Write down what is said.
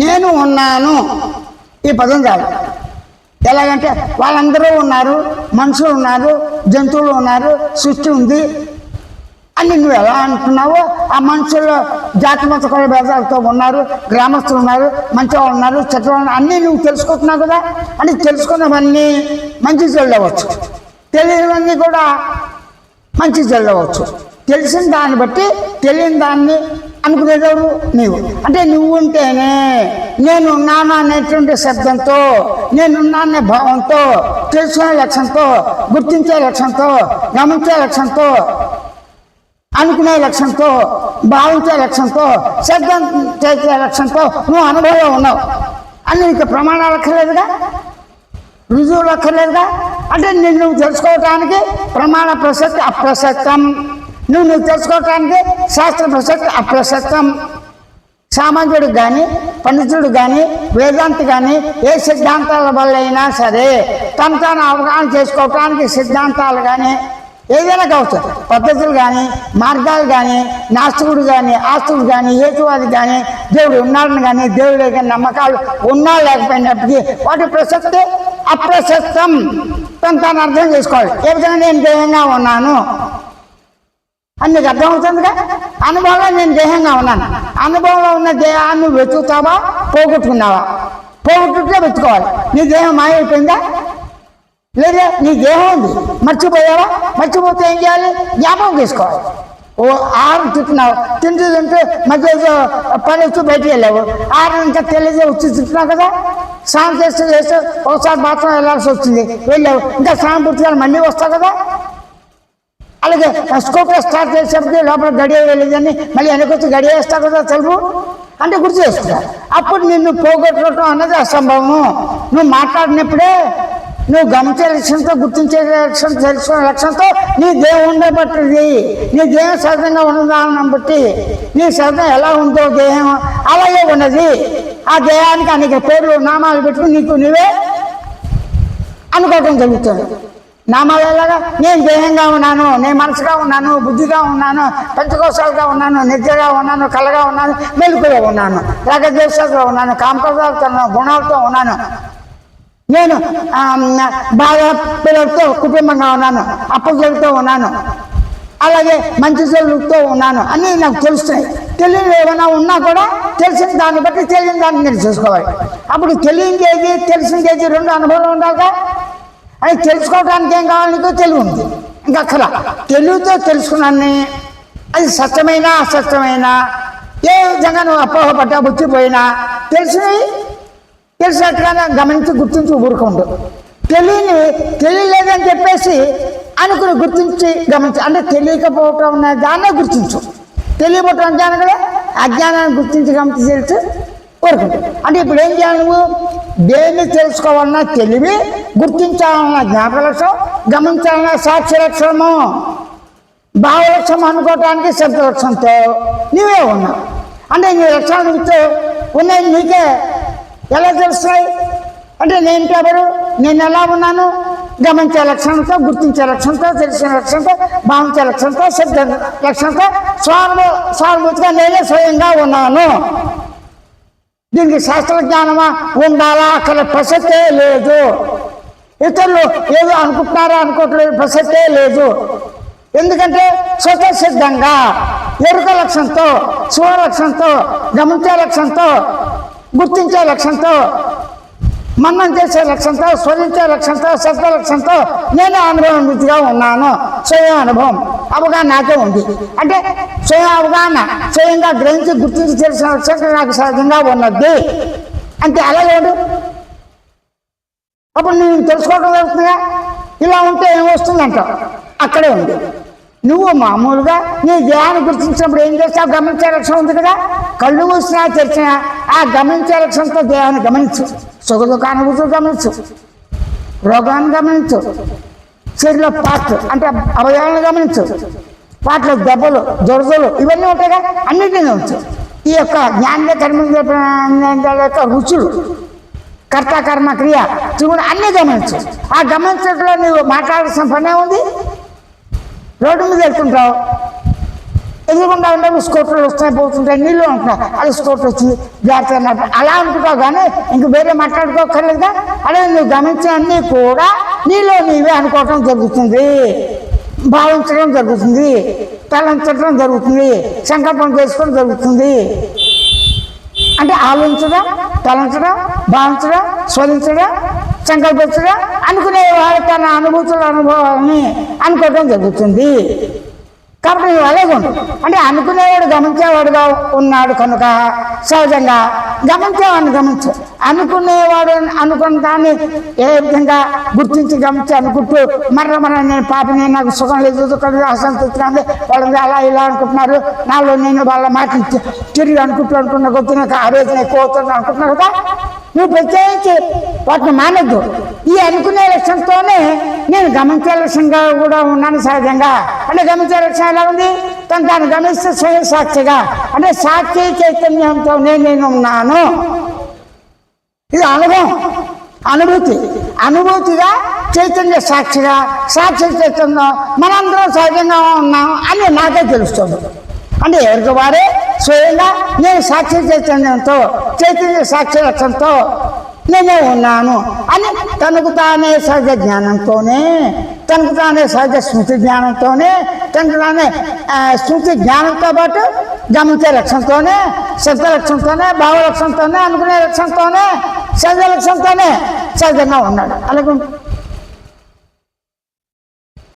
నేను ఉన్నాను ఈ పదం చాలు. ఎలాగంటే వాళ్ళందరూ ఉన్నారు, మనుషులు ఉన్నారు, జంతువులు ఉన్నారు, సృష్టి ఉంది అని నువ్వు ఎలా అంటున్నావో ఆ మనుషుల్లో జాతి మత కుల భేదాలతో ఉన్నారు, గ్రామస్తులు ఉన్నారు, మంచివాళ్ళు ఉన్నారు, చెడ్డవాళ్ళు అన్నీ నువ్వు తెలుసుకుంటున్నావు కదా. అని తెలుసుకున్నవన్నీ మంచి చెల్లవచ్చు, తెలియనివన్నీ కూడా మంచి చెల్లవచ్చు. తెలిసిన దాన్ని బట్టి తెలియని దాన్ని అనుకునేదెవరు? నీవు. అంటే నువ్వు ఉంటేనే నేనున్నాను అనేటువంటి శబ్దంతో, నేనున్నానే భావంతో, తెలుసుకునే లక్ష్యంతో, గుర్తించే లక్ష్యంతో, గమనించే లక్ష్యంతో, అనుకునే లక్ష్యంతో, భావించే లక్ష్యంతో, శబ్దం చేసే లక్ష్యంతో నువ్వు అనుభవంలో ఉన్నావు అని నీకు ప్రమాణాలు అక్కర్లేదుగా, రుజువులు అక్కర్లేదుగా. అంటే నువ్వు తెలుసుకోవటానికి ప్రమాణ ప్రసక్తి అప్రసక్తం, నువ్వు తెలుసుకోవటానికి శాస్త్ర ప్రసక్తి అప్రసక్తం. సామాన్యుడికి కానీ, పండితుడు కానీ, వేదాంతి కానీ ఏ సిద్ధాంతాల వల్ల అయినా సరే తాను అవగాహన చేసుకోవటానికి సిద్ధాంతాలు కానీ ఏదైనా కావచ్చు, పద్ధతులు కానీ, మార్గాలు కానీ, నాస్తికుడు కానీ, ఆస్తుడు కానీ, హేతువాది కానీ, దేవుడు ఉన్నాడని కానీ, దేవుడు కానీ నమ్మకాలు ఉన్నా లేకపోయినప్పటికీ వాటి ప్రసక్తి అప్రసక్తం. తాను అర్థం చేసుకోవాలి. ఏ విధంగా నేను దేహంగా ఉన్నాను అని నీకు అర్థమవుతుందిగా. అనుభవంలో నేను దేహంగా ఉన్నాను. అనుభవంలో ఉన్న దేహాన్ని వెతుకుతావా, పోగొట్టుకున్నావా? పోగొట్టుకుంటే వెతుకోవాలి. నీ దేహం మాయమైపోయిందా? లేదా నీ దేహం ఉంది, మర్చిపోయావా? మర్చిపోతే ఏం చేయాలి? జ్ఞాపకం చేసుకోవాలి. ఓ ఆరు తింటున్నావు, తింటుంటే మధ్య పని వచ్చి బయటికి వెళ్ళావు, ఆరు ఇంకా తెలియజే వచ్చి తింటున్నావు కదా. స్నానం చేస్తే ఒకసారి బాత్రూమ్ వెళ్ళాల్సి వచ్చింది, వెళ్ళావు, ఇంకా స్నానం పూర్తిగా మళ్ళీ వస్తావు కదా. అలాగే స్కోప్లో స్టార్ట్ చేసేప్పటికి లోపల గడియ వెళ్ళేదని మళ్ళీ వెనకొచ్చి గడియ వేస్తావు కదా తలుపు, అంటే గుర్తు చేసుకుంటా. అప్పుడు నిన్ను పోగొట్టడం అన్నది అసంభవము. నువ్వు మాట్లాడినప్పుడే నువ్వు గమనించే లక్ష్యంతో, గుర్తించే లక్ష్యం, తెలుసుకునే లక్ష్యంతో నీ దేహం ఉండబట్టిది. నీ దేహం సహజంగా ఉన్నదాన్ని బట్టి నీ సహజం ఎలా ఉందో దేహం అలాగే ఉన్నది. ఆ దేహానికి అనేక పేర్లు నామాలు పెట్టుకుని నీకు నువ్వే అనుకోవటం జరుగుతుంది. నామాలు ఎలాగా? నేను దేహంగా ఉన్నాను, నేను మనసుగా ఉన్నాను, బుద్ధిగా ఉన్నాను, పంచకోశాలుగా ఉన్నాను, నిద్రగా ఉన్నాను, కళగా ఉన్నాను, మెలుకుగా ఉన్నాను, రాగద్వేషాలతో ఉన్నాను, కామకోశాలతో గుణాలతో ఉన్నాను, నేను బాగా పిల్లలతో కుటుంబంగా ఉన్నాను, అప్పచెలతో ఉన్నాను, అలాగే మంచి చెల్లుతో ఉన్నాను అన్నీ నాకు తెలుస్తున్నాయి. తెలియని ఏమైనా ఉన్నా కూడా తెలిసిన దాన్ని బట్టి తెలియని దాన్ని నేను చూసుకోవాలి. అప్పుడు తెలియని ఏది, తెలిసింది ఏది రెండు అనుభవం ఉండాలిగా. అది తెలుసుకోవడానికి ఏం కావాలి? నీకు తెలివి ఉంది, ఇంకా అక్కడ తెలివితో తెలుసుకున్నాను. అది సత్యమైనా అసత్యమైనా, ఏ విధంగా నువ్వు అపోహపడ్డా బుచ్చిపోయినా తెలిసినట్టుగా గమనించి గుర్తించి ఊరుకుంటు. తెలియలేదని చెప్పేసి అనుకుని గుర్తించి గమనించి, అంటే తెలియకపోవటం ఉన్న దాన్నే గుర్తించు. తెలియకపోవటం అజ్ఞానం కదా, అజ్ఞానాన్ని గుర్తించి గమనించి తెలుసు ఊరుకుంటు. అంటే ఇప్పుడు ఏం చేయాలి? నువ్వు దేన్ని తెలుసుకోవాలన్నా తెలివి, గుర్తించాలన్నా జ్ఞాపక లక్ష్యం, గమనించాలన్నా సాక్షి లక్ష్యము, భావలక్ష్యం అనుకోవటానికి శబ్ద లక్ష్యంతో నీవే ఉన్నావు. అంటే నీ లక్ష్యాలు ఉన్నాయి, నీకే ఎలా తెలుస్తున్నాయి? అంటే నేను ఎవరు, నేను ఎలా ఉన్నాను? గమనించే లక్షణంతో, గుర్తించే లక్ష్యంతో, తెలిసిన లక్ష్యంతో, భావించే లక్ష్యంతో, శబ్ద లక్ష్యంతో, స్వానుభూతిగా నేనే స్వయంగా ఉన్నాను. దీనికి శాస్త్ర జ్ఞానమా ఉండాలా? అక్కడ ప్రసక్తే లేదు. ఇతరులు ఏదో అనుకుంటున్నారా అనుకోవట్లేదు, ప్రసక్తే లేదు. ఎందుకంటే స్వతసిద్ధంగా ఎరుక లక్ష్యంతో, స్వలక్ష్యంతో, గమనించే లక్ష్యంతో, గుర్తించే లక్ష్యంతో, మన్నం చేసే లక్ష్యంతో, స్వరించే లక్ష్యంతో, శబ్ద లక్ష్యంతో నేను అనుభవంగా ఉన్నాను. స్వయం అనుభవం అవగాహన నాకే ఉంది. అంటే స్వయం అవగాహన, స్వయంగా గ్రహించి గుర్తించి తెలిసిన లక్ష్యంతో నాకు సహజంగా ఉన్నది. అంటే అలాగే ఉండు. అప్పుడు నేను తెలుసుకోవడం జరుగుతుందిగా. ఇలా ఉంటే ఏమొస్తుందంటావు? అక్కడే ఉంది. నువ్వు మామూలుగా నీ దేహాన్ని గుర్తించినప్పుడు ఏం చేస్తావు? గమనించే లక్ష్యం ఉంది కదా. కళ్ళు మూసినా తెరిచినా ఆ గమనించే లక్ష్యంతో దేహాన్ని గమనించు. సుఖ దుఃఖానుభూతులు గమనించు, రోగాన్ని గమనించు, శరీరంలో పార్ట్లు అంటే అవయవాలను గమనించు, వాటిలో దెబ్బలు, దురదలు ఇవన్నీ ఉంటాయిగా, అన్నింటినీ గమనించు. ఈ యొక్క జ్ఞాన కర్మ యొక్క రుచులు, కర్త కర్మ క్రియ చూడు అన్నీ గమనించు. ఆ గమనించడంలో నువ్వు మాట్లాడాల్సిన పనే ఉంది. రోడ్డు మీద వెళ్తుంటావు, ఎదురుకుండా ఉంటే స్కూటర్లు వస్తాయి పోతుంటాయి, నీళ్ళు ఉంటున్నాయి, అది స్కూటర్ వచ్చి జాగ్రత్త అలా అనుకుంటావు. కానీ ఇంక వేరే మాట్లాడుకోకర్లేదుగా. అలా నువ్వు గమనించన్నీ కూడా నీలో నీవే అనుకోవటం జరుగుతుంది, భావించడం జరుగుతుంది, తలంచడం జరుగుతుంది, సంకల్పం చేసుకోవడం జరుగుతుంది. అంటే ఆలోచించడం, తలంచడం, భావించడం, స్మరించడం, సంకల్పించడం, అనుకునేవాడు తన అనుభూతుల అనుభవాలని అనుకోవడం జరుగుతుంది. కాబట్టి నువ్వు అలాగే ఉండు. అంటే అనుకునేవాడు గమనించేవాడుగా ఉన్నాడు కనుక సహజంగా గమనించేవాడిని గమనించు. అనుకునేవాడు అనుకున్న దాన్ని ఏ విధంగా గుర్తించి గమనించి అనుకుంటూ మర్ర నేను పాపని, నాకు సుఖం లేదు, దుఃఖం లేదు, అసంతృప్తిగా ఉంది, వాళ్ళని అలా ఇలా అనుకుంటున్నారు, నాలో నేను వాళ్ళ మాట తిరిగి అనుకుంటున్న కొద్ది నాకు ఆవేదన ఎక్కువ అవుతుంది అనుకుంటున్నావు కదా. నువ్వు ప్రత్యేకించి వాటిని మానద్దు. ఈ అనుకునే లక్ష్యంతోనే నేను గమనించే లక్ష్యంగా కూడా ఉన్నాను సహజంగా. అంటే గమనించే లక్ష్యం ఎలా ఉంది? తాను గమనిస్తే స్వయం సాక్షిగా, అంటే సాక్షి చైతన్యంతో నేను ఉన్నాను. ఇది అనుభవం, అనుభూతి. అనుభూతిగా చైతన్య సాక్షిగా, సాక్షి చైతన్యం మనందరం సహజంగా ఉన్నాం అని నాకే తెలుస్తుంది. అంటే ఎవరికి వారే స్వయంగా నేను సాక్షి చైతన్యంతో, చైతన్య సాక్షి లక్ష్యంతో నేనే ఉన్నాను అని తనకు తానే సహజ జ్ఞానంతోనే, తనకు తానే సహజ స్మృతి జ్ఞానంతోనే, తనకు తానే స్మృతి జ్ఞానంతో పాటు గమనించే లక్ష్యంతోనే, శబ్ద లక్ష్యంతోనే, భావ లక్ష్యంతోనే, అనుకునే లక్ష్యంతోనే, సహజ లక్ష్యంతోనే సహజంగా ఉన్నాడు. అలాగే